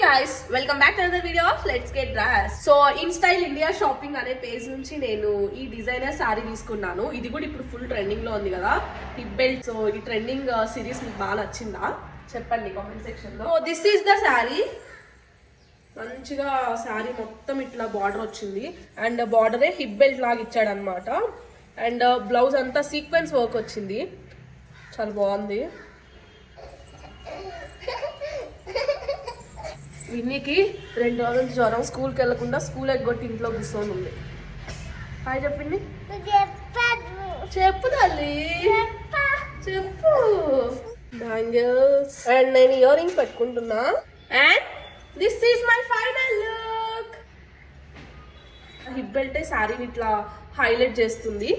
guys, welcome back to another video of Let's Get Dressed. So in Style India shopping అనే page నుంచి నేను ఈ designer sorry తీసుకున్నాను. ఇది కూడా ఇప్పుడు ఫుల్ ట్రెండింగ్ లో ఉంది కదా, హిప్ బెల్ట్. సో ఈ ట్రెండింగ్ సిరీస్ మీకు బాగా నచ్చిందా చెప్పండి కామెంట్ సెక్షన్ లో. This is the sorry. మంచిగా సారీ మొత్తం ఇట్లా బార్డర్ వచ్చింది అండ్ బార్డరే హిప్ బెల్ట్ లాగా ఇచ్చాడు అనమాట. అండ్ బ్లౌజ్ అంతా సీక్వెన్స్ వర్క్ వచ్చింది, చాలా బాగుంది. విన్నీకి 2 రోజులు జ్వరం, స్కూల్కి వెళ్ళకుండా స్కూల్ ఎగ్గొట్టి ఇంట్లో కూర్చొని ఉంది. హాయ్ చెప్పింది, చెప్పు తల్లి చెప్పు. బ్యాంగిల్స్ అండ్ నేను ఇయర్ రింగ్స్ పెట్టుకుంటున్నా. And this is my final look. Hip belt శారీని ఇట్లా హైలైట్ చేస్తుంది.